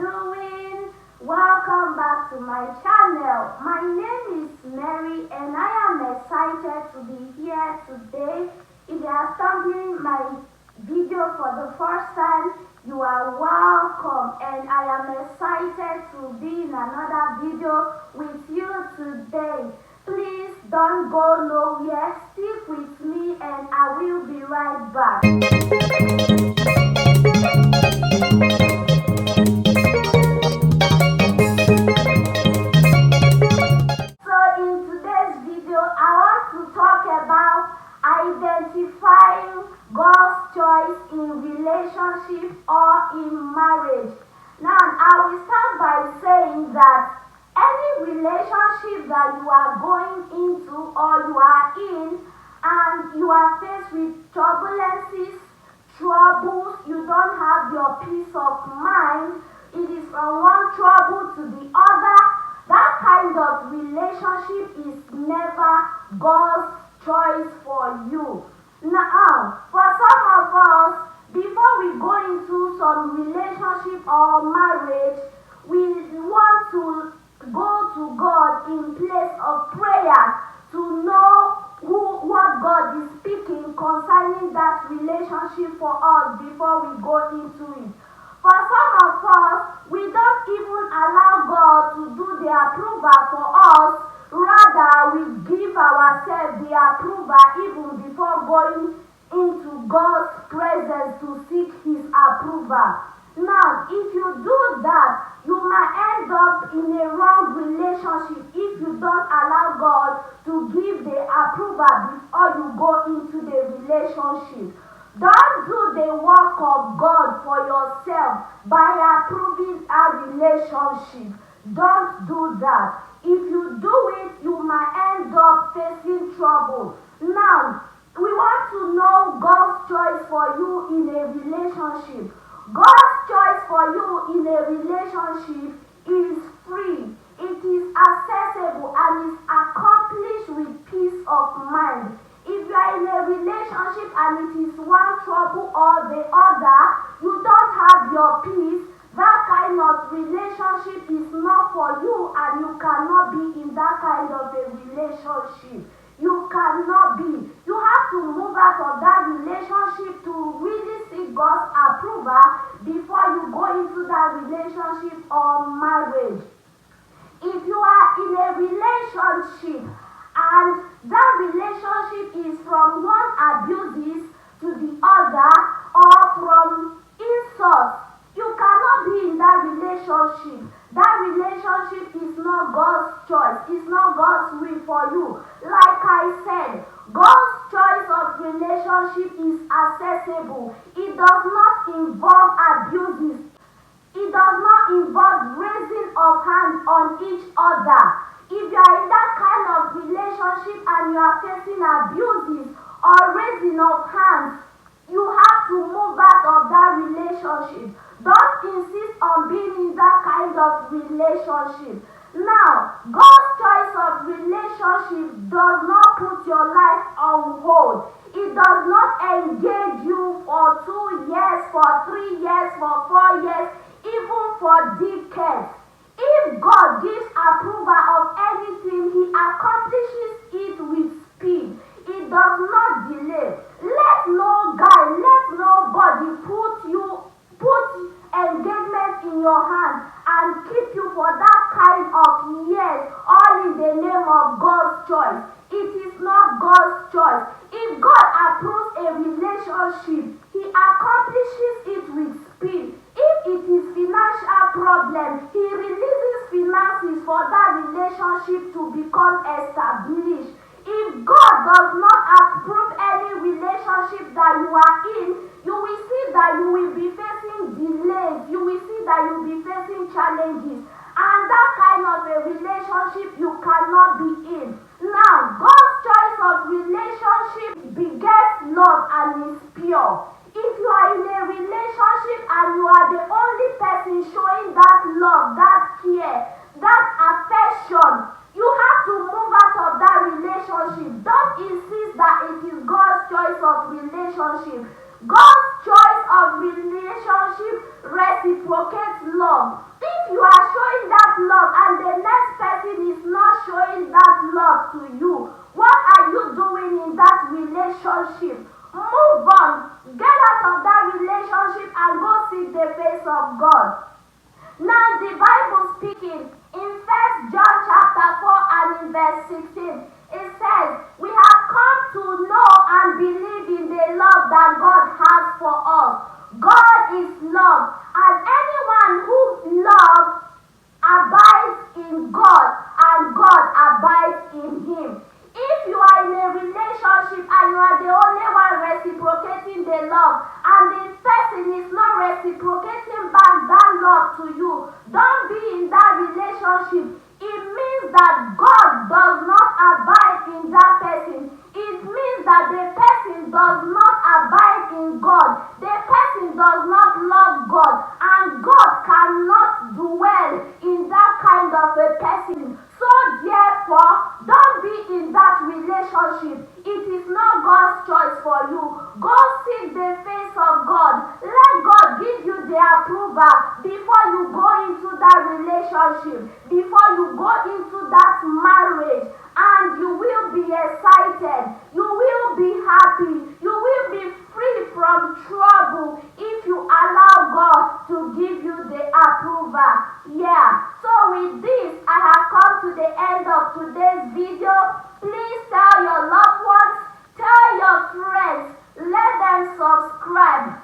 doing? Welcome back to my channel. My name is Mary and I am excited to be here today. If you are stumbling my video for the first time, you are welcome, and I am excited to be in another video with you today. Please don't go nowhere, stick with me and I will be right back. So in today's video, I want to talk about identifying God's choice in relationship or in marriage. Now, I will start by saying that any relationship that you are going into or you are in and you are faced with turbulences, troubles, you don't have your peace of mind, it is from one trouble to the other, that kind of relationship is never God's choice for you. Now, for some of us, before we go into some relationship or marriage, we want to go to God in place of prayer to know what God is speaking concerning that relationship for us before we go into it. For some of us, we don't even allow God to do the approval for us. Rather, we give ourselves the approval even before going into God's presence to seek His approval. Now, if you do that, you might end up in a wrong relationship if you don't allow God to give the approval before you go into the relationship. Don't do the work of God for yourself by approving a relationship. Don't do that. If you do it, you might end up facing trouble. Now, we want to know God's choice for you in a relationship. God's choice for you in a relationship is free. It is accessible and is accomplished with peace of mind. If you are in a relationship and it is one trouble or the other, you don't have your peace, that kind of relationship is not for you and you cannot be in that kind of a relationship. You cannot be. You have to move out of that relationship to really seek God's approval before you go into that relationship or marriage. If you are in a relationship and that relationship is from one abuses to the other or from insults, you cannot be in that relationship. That relationship is not God's choice. It's not God's will for you. Like I said, God's choice of relationship is accessible. It does not involve abuses. It does not involve raising of hands on each other. If you are in that kind of relationship and you are facing abuses or raising of hands, you have to move out of that relationship. Don't insist on being in that kind of relationship. Now, God's choice of relationship does not put your life on hold. It does not engage you for 2 years, for 3 years, for 4 years, even for decades. If God gives approval of anything, He accomplishes it with speed. It does not delay. Let no guy, let nobody put engagement in your hand and keep you for that kind of years, all in the name of God's choice. It is not God's choice. If God approves a relationship, He accomplishes it with speed. If it is financial problem, He releases finances for that relationship to become established. If God does not approve any relationship that you are in, you will see that you will be facing delays. You will see that you will be facing challenges. And that kind of a relationship you cannot be in. Now, God's choice of relationship begets love and is pure. If you are in a relationship and you are the only person showing that love, that care, that affection, you have to move out of that relationship. Don't insist that it is God's choice of relationship. God's choice of relationship reciprocates love. showing that love to you? What are you doing in that relationship? Move on. Get out of that relationship and go seek the face of God. Now the Bible speaking in 1 John chapter 4 and in verse 16, it says, we have come to know and believe in the love that God has for us. God is love, and anyone who loves abides in God and God abides in him. If you are in a relationship and you are the only one reciprocating the love and the person is not reciprocating back that love to you, don't be in that relationship. It means that God does not abide in that person. It means that the person does not abide in God. The person does not love God, and God cannot dwell in that kind of a person. So therefore, don't be in that relationship. It is not God's choice for you. Go seek the face of God. Let God give you the approval before you go into that relationship, before you go into that marriage, and you will be excited. You will be happy. You will be free from trouble if you allow God to give you the approval. Yeah. So with this, I have come to the end of today's video. Please tell your loved ones, tell your friends, let them subscribe.